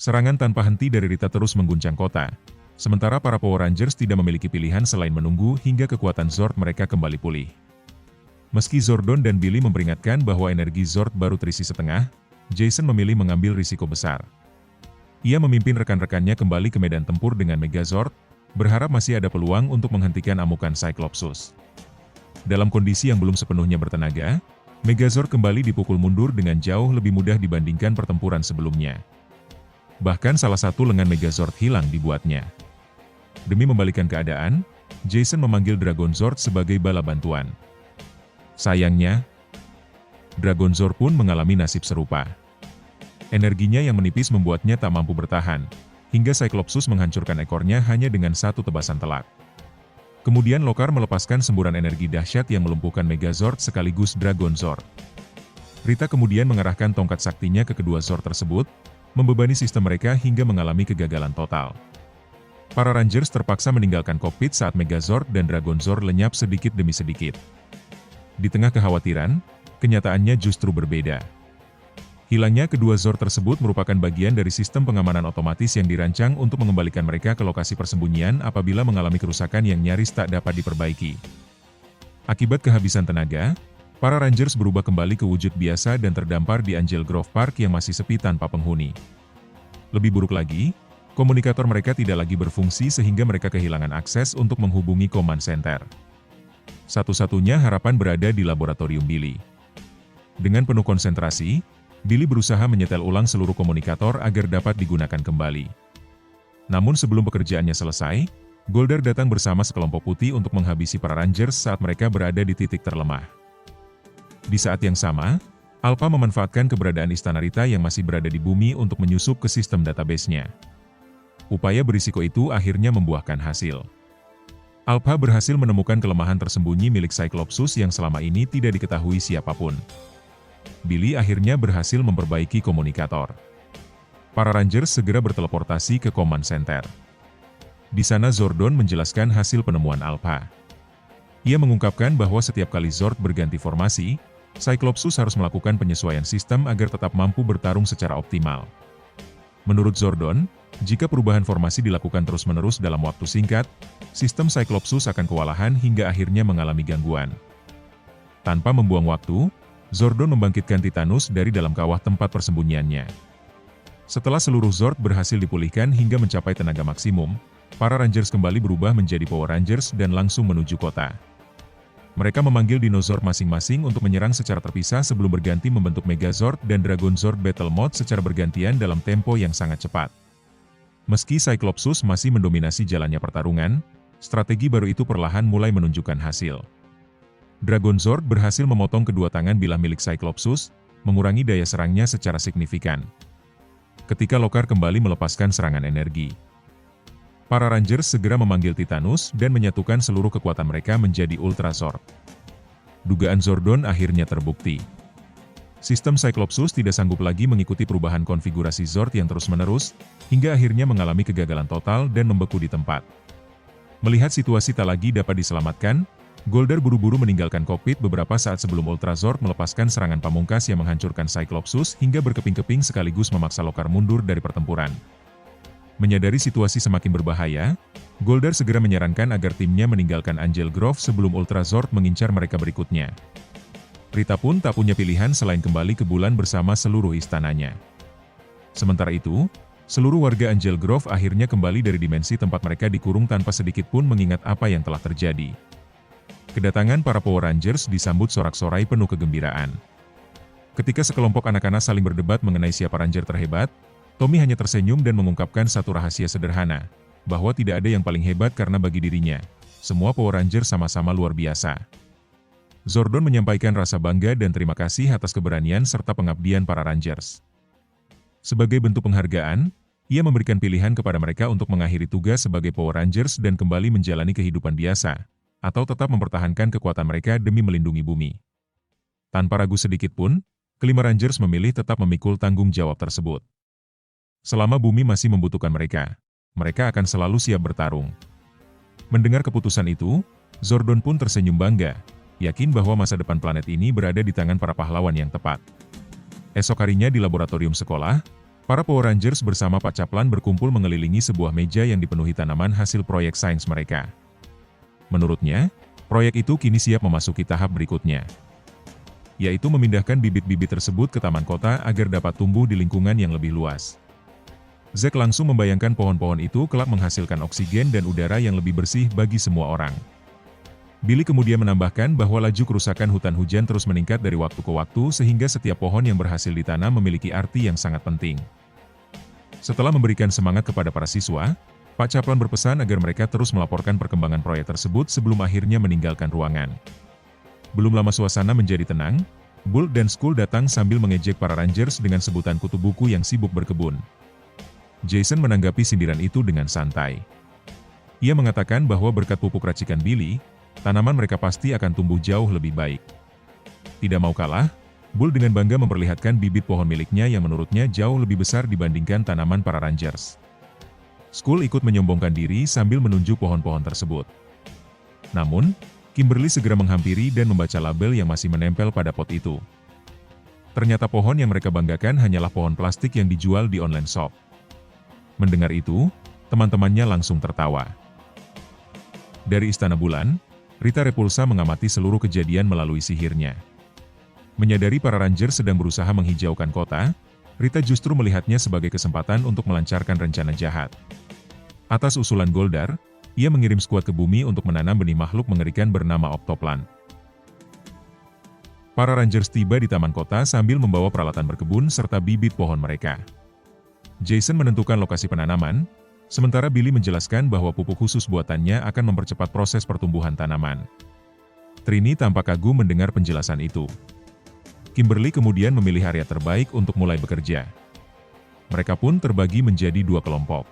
Serangan tanpa henti dari Rita terus mengguncang kota. Sementara para Power Rangers tidak memiliki pilihan selain menunggu hingga kekuatan Zord mereka kembali pulih. Meski Zordon dan Billy memperingatkan bahwa energi Zord baru terisi setengah, Jason memilih mengambil risiko besar. Ia memimpin rekan-rekannya kembali ke medan tempur dengan Megazord, berharap masih ada peluang untuk menghentikan amukan Cyclopsus. Dalam kondisi yang belum sepenuhnya bertenaga, Megazord kembali dipukul mundur dengan jauh lebih mudah dibandingkan pertempuran sebelumnya. Bahkan salah satu lengan Megazord hilang dibuatnya. Demi membalikan keadaan, Jason memanggil Dragon Zord sebagai bala bantuan. Sayangnya, Dragon Zord pun mengalami nasib serupa. Energinya yang menipis membuatnya tak mampu bertahan, hingga Cyclopsus menghancurkan ekornya hanya dengan satu tebasan telak. Kemudian Lokar melepaskan semburan energi dahsyat yang melumpuhkan Megazord sekaligus Dragon Zord. Rita kemudian mengarahkan tongkat saktinya ke kedua Zord tersebut, membebani sistem mereka hingga mengalami kegagalan total. Para Rangers terpaksa meninggalkan kokpit saat Megazord dan Dragon Zord lenyap sedikit demi sedikit. Di tengah kekhawatiran, kenyataannya justru berbeda. Hilangnya kedua Zord tersebut merupakan bagian dari sistem pengamanan otomatis yang dirancang untuk mengembalikan mereka ke lokasi persembunyian apabila mengalami kerusakan yang nyaris tak dapat diperbaiki. Akibat kehabisan tenaga, para Rangers berubah kembali ke wujud biasa dan terdampar di Angel Grove Park yang masih sepi tanpa penghuni. Lebih buruk lagi, komunikator mereka tidak lagi berfungsi sehingga mereka kehilangan akses untuk menghubungi command center. Satu-satunya harapan berada di laboratorium Billy. Dengan penuh konsentrasi, Billy berusaha menyetel ulang seluruh komunikator agar dapat digunakan kembali. Namun sebelum pekerjaannya selesai, Golder datang bersama sekelompok putih untuk menghabisi para Rangers saat mereka berada di titik terlemah. Di saat yang sama, Alpha memanfaatkan keberadaan Istana Rita yang masih berada di bumi untuk menyusup ke sistem database-nya. Upaya berisiko itu akhirnya membuahkan hasil. Alpha berhasil menemukan kelemahan tersembunyi milik Cyclopsus yang selama ini tidak diketahui siapapun. Billy akhirnya berhasil memperbaiki komunikator. Para Rangers segera berteleportasi ke command center. Di sana Zordon menjelaskan hasil penemuan Alpha. Ia mengungkapkan bahwa setiap kali Zord berganti formasi, Cyclopsus harus melakukan penyesuaian sistem agar tetap mampu bertarung secara optimal. Menurut Zordon, jika perubahan formasi dilakukan terus-menerus dalam waktu singkat, sistem Cyclopsus akan kewalahan hingga akhirnya mengalami gangguan. Tanpa membuang waktu, Zordon membangkitkan Titanus dari dalam kawah tempat persembunyiannya. Setelah seluruh Zord berhasil dipulihkan hingga mencapai tenaga maksimum, para Rangers kembali berubah menjadi Power Rangers dan langsung menuju kota. Mereka memanggil Dinozord masing-masing untuk menyerang secara terpisah sebelum berganti membentuk Megazord dan Dragon Zord Battle Mode secara bergantian dalam tempo yang sangat cepat. Meski Cyclopsus masih mendominasi jalannya pertarungan, strategi baru itu perlahan mulai menunjukkan hasil. Dragon Zord berhasil memotong kedua tangan bilah milik Cyclopsus, mengurangi daya serangnya secara signifikan. Ketika Lokar kembali melepaskan serangan energi, para Rangers segera memanggil Titanus dan menyatukan seluruh kekuatan mereka menjadi Ultra Zord. Dugaan Zordon akhirnya terbukti. Sistem Cyclopsus tidak sanggup lagi mengikuti perubahan konfigurasi Zord yang terus-menerus, hingga akhirnya mengalami kegagalan total dan membeku di tempat. Melihat situasi tak lagi dapat diselamatkan, Golder buru-buru meninggalkan kokpit beberapa saat sebelum Ultra Zord melepaskan serangan pamungkas yang menghancurkan Cyclopsus hingga berkeping-keping sekaligus memaksa Lokar mundur dari pertempuran. Menyadari situasi semakin berbahaya, Golder segera menyarankan agar timnya meninggalkan Angel Grove sebelum Ultra Zord mengincar mereka berikutnya. Rita pun tak punya pilihan selain kembali ke bulan bersama seluruh istananya. Sementara itu, seluruh warga Angel Grove akhirnya kembali dari dimensi tempat mereka dikurung tanpa sedikit pun mengingat apa yang telah terjadi. Kedatangan para Power Rangers disambut sorak-sorai penuh kegembiraan. Ketika sekelompok anak-anak saling berdebat mengenai siapa Ranger terhebat, Tommy hanya tersenyum dan mengungkapkan satu rahasia sederhana, bahwa tidak ada yang paling hebat karena bagi dirinya, semua Power Ranger sama-sama luar biasa. Zordon menyampaikan rasa bangga dan terima kasih atas keberanian serta pengabdian para Rangers. Sebagai bentuk penghargaan, ia memberikan pilihan kepada mereka untuk mengakhiri tugas sebagai Power Rangers dan kembali menjalani kehidupan biasa, atau tetap mempertahankan kekuatan mereka demi melindungi bumi. Tanpa ragu sedikit pun, kelima Rangers memilih tetap memikul tanggung jawab tersebut. Selama bumi masih membutuhkan mereka, mereka akan selalu siap bertarung. Mendengar keputusan itu, Zordon pun tersenyum bangga, yakin bahwa masa depan planet ini berada di tangan para pahlawan yang tepat. Esok harinya di laboratorium sekolah, Para Power Rangers bersama Pak Caplan berkumpul mengelilingi sebuah meja yang dipenuhi tanaman hasil proyek sains mereka. Menurutnya, proyek itu kini siap memasuki tahap berikutnya, yaitu memindahkan bibit-bibit tersebut ke taman kota agar dapat tumbuh di lingkungan yang lebih luas. Zack langsung membayangkan pohon-pohon itu kelak menghasilkan oksigen dan udara yang lebih bersih bagi semua orang. Billy kemudian menambahkan bahwa laju kerusakan hutan hujan terus meningkat dari waktu ke waktu sehingga setiap pohon yang berhasil ditanam memiliki arti yang sangat penting. Setelah memberikan semangat kepada para siswa, Pak Caplan berpesan agar mereka terus melaporkan perkembangan proyek tersebut sebelum akhirnya meninggalkan ruangan. Belum lama suasana menjadi tenang, Bull dan Skull datang sambil mengejek para Rangers dengan sebutan kutu buku yang sibuk berkebun. Jason menanggapi sindiran itu dengan santai. Ia mengatakan bahwa berkat pupuk racikan Billy, tanaman mereka pasti akan tumbuh jauh lebih baik. Tidak mau kalah, Bull dengan bangga memperlihatkan bibit pohon miliknya yang menurutnya jauh lebih besar dibandingkan tanaman para Rangers. Skull ikut menyombongkan diri sambil menunjuk pohon-pohon tersebut. Namun, Kimberly segera menghampiri dan membaca label yang masih menempel pada pot itu. Ternyata pohon yang mereka banggakan hanyalah pohon plastik yang dijual di online shop. Mendengar itu, teman-temannya langsung tertawa. Dari Istana Bulan, Rita Repulsa mengamati seluruh kejadian melalui sihirnya. Menyadari para Rangers sedang berusaha menghijaukan kota, Rita justru melihatnya sebagai kesempatan untuk melancarkan rencana jahat. Atas usulan Goldar, ia mengirim skuad ke bumi untuk menanam benih makhluk mengerikan bernama Octoplant. Para Rangers tiba di taman kota sambil membawa peralatan berkebun serta bibit pohon mereka. Jason menentukan lokasi penanaman, sementara Billy menjelaskan bahwa pupuk khusus buatannya akan mempercepat proses pertumbuhan tanaman. Trini tampak kagum mendengar penjelasan itu. Kimberly kemudian memilih area terbaik untuk mulai bekerja. Mereka pun terbagi menjadi dua kelompok.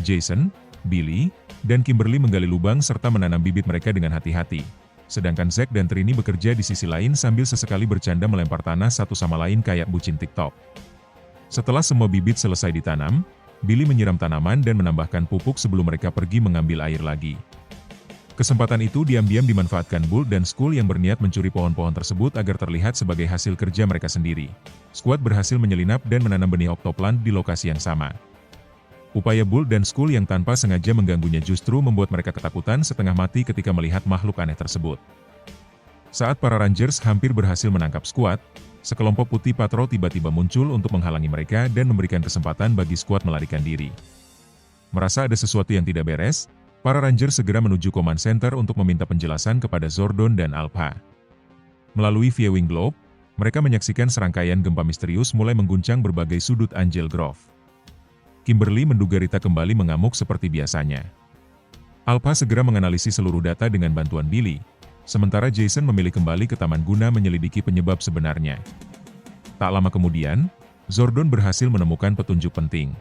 Jason, Billy, dan Kimberly menggali lubang serta menanam bibit mereka dengan hati-hati. Sedangkan Zack dan Trini bekerja di sisi lain sambil sesekali bercanda melempar tanah satu sama lain kayak bucin TikTok. Setelah semua bibit selesai ditanam, Billy menyiram tanaman dan menambahkan pupuk sebelum mereka pergi mengambil air lagi. Kesempatan itu diam-diam dimanfaatkan Bull dan Skull yang berniat mencuri pohon-pohon tersebut agar terlihat sebagai hasil kerja mereka sendiri. Skuad berhasil menyelinap dan menanam benih Octoplant di lokasi yang sama. Upaya Bull dan Skull yang tanpa sengaja mengganggunya justru membuat mereka ketakutan setengah mati ketika melihat makhluk aneh tersebut. Saat para Rangers hampir berhasil menangkap skuad, sekelompok putih patrol tiba-tiba muncul untuk menghalangi mereka dan memberikan kesempatan bagi skuad melarikan diri. Merasa ada sesuatu yang tidak beres, para Rangers segera menuju Command Center untuk meminta penjelasan kepada Zordon dan Alpha. Melalui viewing globe, mereka menyaksikan serangkaian gempa misterius mulai mengguncang berbagai sudut Angel Grove. Kimberly menduga Rita kembali mengamuk seperti biasanya. Alpha segera menganalisis seluruh data dengan bantuan Billy, sementara Jason memilih kembali ke taman guna menyelidiki penyebab sebenarnya. Tak lama kemudian, Zordon berhasil menemukan petunjuk penting.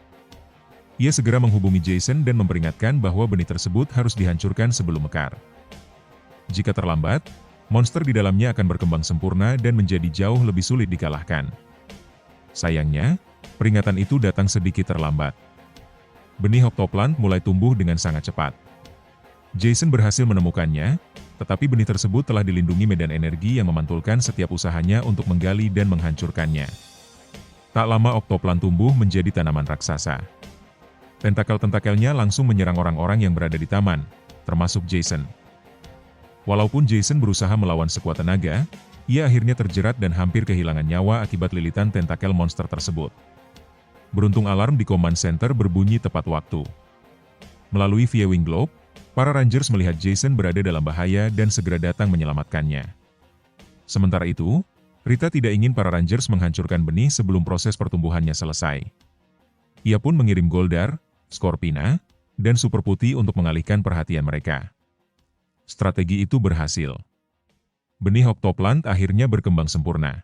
Ia segera menghubungi Jason dan memperingatkan bahwa benih tersebut harus dihancurkan sebelum mekar. Jika terlambat, monster di dalamnya akan berkembang sempurna dan menjadi jauh lebih sulit dikalahkan. Sayangnya, peringatan itu datang sedikit terlambat. Benih Octoplant mulai tumbuh dengan sangat cepat. Jason berhasil menemukannya, tetapi benih tersebut telah dilindungi medan energi yang memantulkan setiap usahanya untuk menggali dan menghancurkannya. Tak lama Octoplant tumbuh menjadi tanaman raksasa. Tentakel-tentakelnya langsung menyerang orang-orang yang berada di taman, termasuk Jason. Walaupun Jason berusaha melawan sekuat tenaga, ia akhirnya terjerat dan hampir kehilangan nyawa akibat lilitan tentakel monster tersebut. Beruntung alarm di Command Center berbunyi tepat waktu. Melalui viewing globe, para Rangers melihat Jason berada dalam bahaya dan segera datang menyelamatkannya. Sementara itu, Rita tidak ingin para Rangers menghancurkan benih sebelum proses pertumbuhannya selesai. Ia pun mengirim Goldar, Scorpina, dan Super Putih untuk mengalihkan perhatian mereka. Strategi itu berhasil. Benih Octoplant akhirnya berkembang sempurna.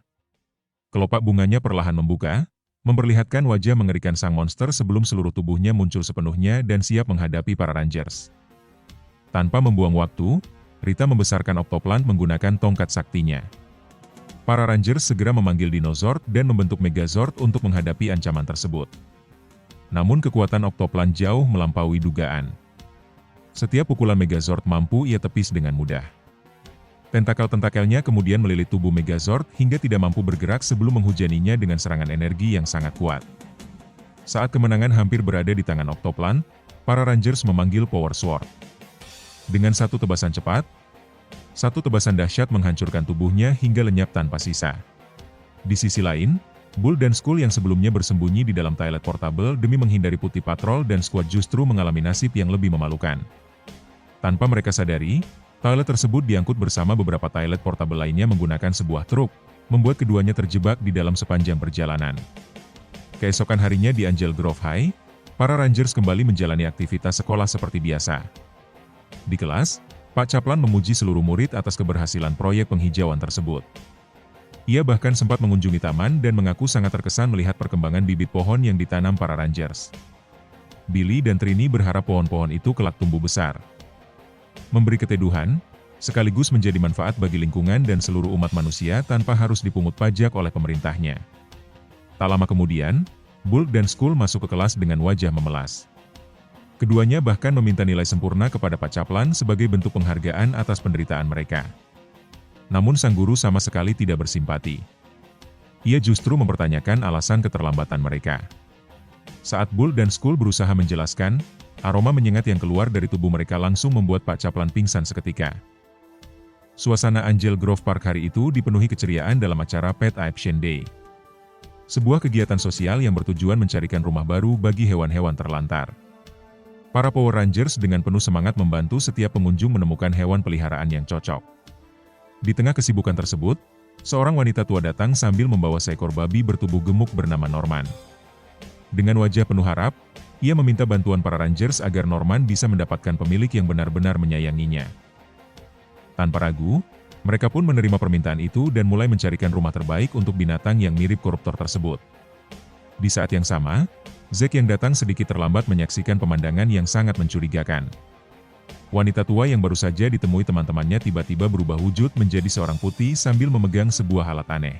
Kelopak bunganya perlahan membuka, memperlihatkan wajah mengerikan sang monster sebelum seluruh tubuhnya muncul sepenuhnya dan siap menghadapi para Rangers. Tanpa membuang waktu, Rita membesarkan Octoplant menggunakan tongkat saktinya. Para Rangers segera memanggil Dinozord dan membentuk Megazord untuk menghadapi ancaman tersebut. Namun kekuatan Octoplant jauh melampaui dugaan. Setiap pukulan Megazord mampu ia tepis dengan mudah. Tentakel-tentakelnya kemudian melilit tubuh Megazord hingga tidak mampu bergerak sebelum menghujaninya dengan serangan energi yang sangat kuat. Saat kemenangan hampir berada di tangan Octoplan, para Rangers memanggil Power Sword. Dengan satu tebasan cepat, satu tebasan dahsyat menghancurkan tubuhnya hingga lenyap tanpa sisa. Di sisi lain, Bull dan Skull yang sebelumnya bersembunyi di dalam toilet portable demi menghindari Putih Patrol dan skuad justru mengalami nasib yang lebih memalukan. Tanpa mereka sadari, toilet tersebut diangkut bersama beberapa toilet portable lainnya menggunakan sebuah truk, membuat keduanya terjebak di dalam sepanjang perjalanan. Keesokan harinya di Angel Grove High, para Rangers kembali menjalani aktivitas sekolah seperti biasa. Di kelas, Pak Kaplan memuji seluruh murid atas keberhasilan proyek penghijauan tersebut. Ia bahkan sempat mengunjungi taman dan mengaku sangat terkesan melihat perkembangan bibit pohon yang ditanam para Rangers. Billy dan Trini berharap pohon-pohon itu kelak tumbuh besar, memberi keteduhan, sekaligus menjadi manfaat bagi lingkungan dan seluruh umat manusia tanpa harus dipungut pajak oleh pemerintahnya. Tak lama kemudian, Bull dan Skull masuk ke kelas dengan wajah memelas. Keduanya bahkan meminta nilai sempurna kepada Pak Kaplan sebagai bentuk penghargaan atas penderitaan mereka. Namun sang guru sama sekali tidak bersimpati. Ia justru mempertanyakan alasan keterlambatan mereka. Saat Bull dan Skull berusaha menjelaskan, aroma menyengat yang keluar dari tubuh mereka langsung membuat Pak Kaplan pingsan seketika. Suasana Angel Grove Park hari itu dipenuhi keceriaan dalam acara Pet Adoption Day. Sebuah kegiatan sosial yang bertujuan mencarikan rumah baru bagi hewan-hewan terlantar. Para Power Rangers dengan penuh semangat membantu setiap pengunjung menemukan hewan peliharaan yang cocok. Di tengah kesibukan tersebut, seorang wanita tua datang sambil membawa seekor babi bertubuh gemuk bernama Norman. Dengan wajah penuh harap, ia meminta bantuan para Rangers agar Norman bisa mendapatkan pemilik yang benar-benar menyayanginya. Tanpa ragu, mereka pun menerima permintaan itu dan mulai mencarikan rumah terbaik untuk binatang yang mirip koruptor tersebut. Di saat yang sama, Zack yang datang sedikit terlambat menyaksikan pemandangan yang sangat mencurigakan. Wanita tua yang baru saja ditemui teman-temannya tiba-tiba berubah wujud menjadi seorang putih sambil memegang sebuah alat aneh.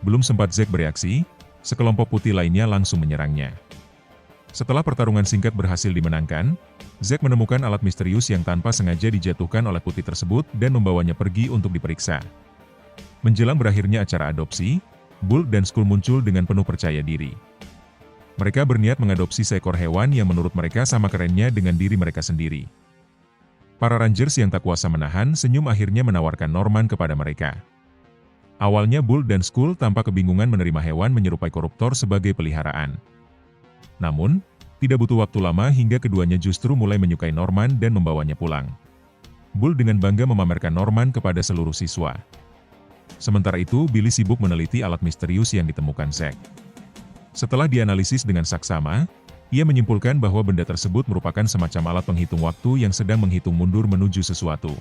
Belum sempat Zack bereaksi, sekelompok putih lainnya langsung menyerangnya. Setelah pertarungan singkat berhasil dimenangkan, Zack menemukan alat misterius yang tanpa sengaja dijatuhkan oleh putih tersebut dan membawanya pergi untuk diperiksa. Menjelang berakhirnya acara adopsi, Bull dan Skull muncul dengan penuh percaya diri. Mereka berniat mengadopsi seekor hewan yang menurut mereka sama kerennya dengan diri mereka sendiri. Para Rangers yang tak kuasa menahan senyum akhirnya menawarkan Norman kepada mereka. Awalnya Bull dan Skull tanpa kebingungan menerima hewan menyerupai koruptor sebagai peliharaan. Namun, tidak butuh waktu lama hingga keduanya justru mulai menyukai Norman dan membawanya pulang. Bull dengan bangga memamerkan Norman kepada seluruh siswa. Sementara itu, Billy sibuk meneliti alat misterius yang ditemukan Zack. Setelah dianalisis dengan saksama, ia menyimpulkan bahwa benda tersebut merupakan semacam alat penghitung waktu yang sedang menghitung mundur menuju sesuatu.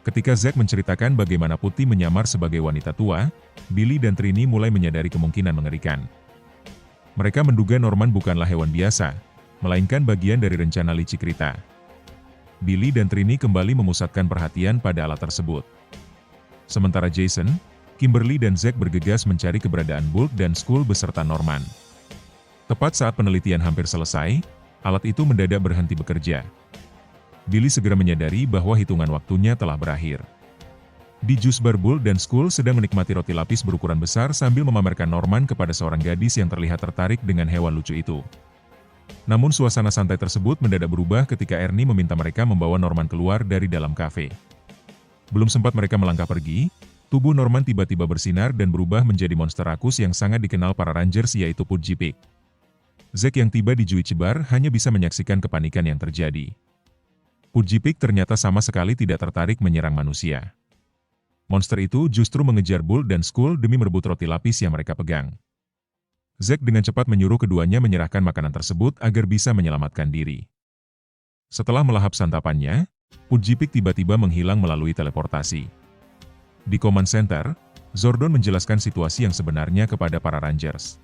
Ketika Zack menceritakan bagaimana Putih menyamar sebagai wanita tua, Billy dan Trini mulai menyadari kemungkinan mengerikan. Mereka menduga Norman bukanlah hewan biasa, melainkan bagian dari rencana licik Rita. Billy dan Trini kembali memusatkan perhatian pada alat tersebut. Sementara Jason, Kimberly dan Zack bergegas mencari keberadaan Bull dan Skull beserta Norman. Tepat saat penelitian hampir selesai, alat itu mendadak berhenti bekerja. Billy segera menyadari bahwa hitungan waktunya telah berakhir. Di jus bar, Bull dan Skull sedang menikmati roti lapis berukuran besar sambil memamerkan Norman kepada seorang gadis yang terlihat tertarik dengan hewan lucu itu. Namun suasana santai tersebut mendadak berubah ketika Ernie meminta mereka membawa Norman keluar dari dalam kafe. Belum sempat mereka melangkah pergi, tubuh Norman tiba-tiba bersinar dan berubah menjadi monster rakus yang sangat dikenal para Rangers yaitu Pudgy Pig. Zack yang tiba di Juicy Bar hanya bisa menyaksikan kepanikan yang terjadi. Pudgy Pig ternyata sama sekali tidak tertarik menyerang manusia. Monster itu justru mengejar Bull dan Skull demi merebut roti lapis yang mereka pegang. Zack dengan cepat menyuruh keduanya menyerahkan makanan tersebut agar bisa menyelamatkan diri. Setelah melahap santapannya, Pudgy Pig tiba-tiba menghilang melalui teleportasi. Di Command Center, Zordon menjelaskan situasi yang sebenarnya kepada para Rangers.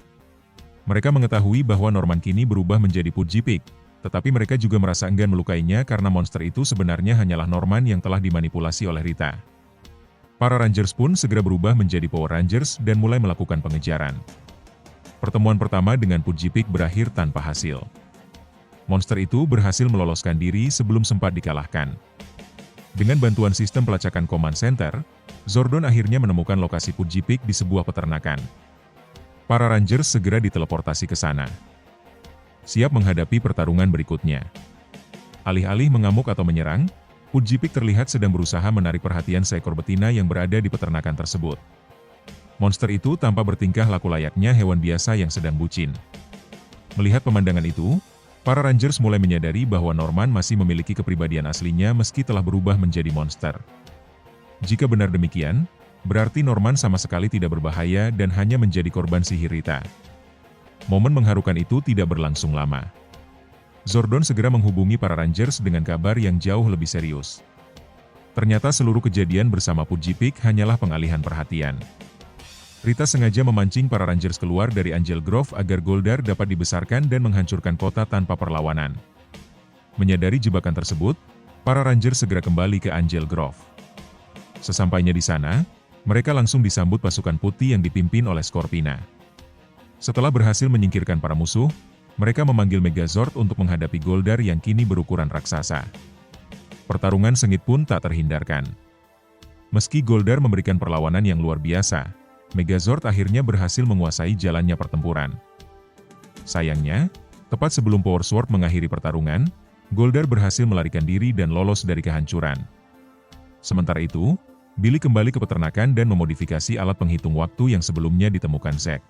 Mereka mengetahui bahwa Norman kini berubah menjadi Pudgy Pig, tetapi mereka juga merasa enggan melukainya karena monster itu sebenarnya hanyalah Norman yang telah dimanipulasi oleh Rita. Para Rangers pun segera berubah menjadi Power Rangers dan mulai melakukan pengejaran. Pertemuan pertama dengan Pudgy Pig berakhir tanpa hasil. Monster itu berhasil meloloskan diri sebelum sempat dikalahkan. Dengan bantuan sistem pelacakan Command Center, Zordon akhirnya menemukan lokasi Pudgy Pig di sebuah peternakan. Para Rangers segera diteleportasi ke sana, siap menghadapi pertarungan berikutnya. Alih-alih mengamuk atau menyerang, Pudjipik terlihat sedang berusaha menarik perhatian seekor betina yang berada di peternakan tersebut. Monster itu tampak bertingkah laku layaknya hewan biasa yang sedang bucin. Melihat pemandangan itu, para Rangers mulai menyadari bahwa Norman masih memiliki kepribadian aslinya meski telah berubah menjadi monster. Jika benar demikian, berarti Norman sama sekali tidak berbahaya dan hanya menjadi korban sihir Rita. Momen mengharukan itu tidak berlangsung lama. Zordon segera menghubungi para Rangers dengan kabar yang jauh lebih serius. Ternyata seluruh kejadian bersama Pudjipik hanyalah pengalihan perhatian. Rita sengaja memancing para Rangers keluar dari Angel Grove agar Goldar dapat dibesarkan dan menghancurkan kota tanpa perlawanan. Menyadari jebakan tersebut, para Rangers segera kembali ke Angel Grove. Sesampainya di sana, mereka langsung disambut pasukan putih yang dipimpin oleh Scorpina. Setelah berhasil menyingkirkan para musuh, mereka memanggil Megazord untuk menghadapi Goldar yang kini berukuran raksasa. Pertarungan sengit pun tak terhindarkan. Meski Goldar memberikan perlawanan yang luar biasa, Megazord akhirnya berhasil menguasai jalannya pertempuran. Sayangnya, tepat sebelum Power Sword mengakhiri pertarungan, Goldar berhasil melarikan diri dan lolos dari kehancuran. Sementara itu, Billy kembali ke peternakan dan memodifikasi alat penghitung waktu yang sebelumnya ditemukan Zack.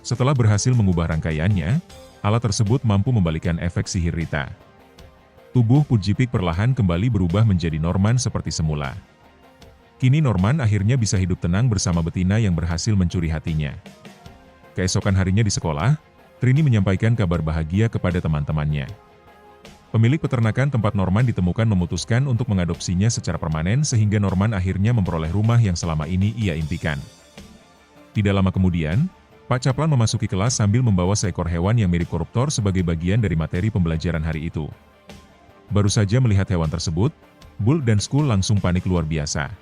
Setelah berhasil mengubah rangkaiannya, alat tersebut mampu membalikan efek sihir Rita. Tubuh Pudjipik perlahan kembali berubah menjadi Norman seperti semula. Kini Norman akhirnya bisa hidup tenang bersama betina yang berhasil mencuri hatinya. Keesokan harinya di sekolah, Trini menyampaikan kabar bahagia kepada teman-temannya. Pemilik peternakan tempat Norman ditemukan memutuskan untuk mengadopsinya secara permanen sehingga Norman akhirnya memperoleh rumah yang selama ini ia impikan. Tidak lama kemudian, Pak Kaplan memasuki kelas sambil membawa seekor hewan yang mirip koruptor sebagai bagian dari materi pembelajaran hari itu. Baru saja melihat hewan tersebut, Bull dan Skull langsung panik luar biasa.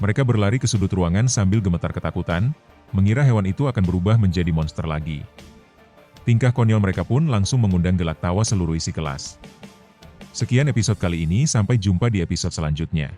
Mereka berlari ke sudut ruangan sambil gemetar ketakutan, mengira hewan itu akan berubah menjadi monster lagi. Tingkah konyol mereka pun langsung mengundang gelak tawa seluruh isi kelas. Sekian episode kali ini, sampai jumpa di episode selanjutnya.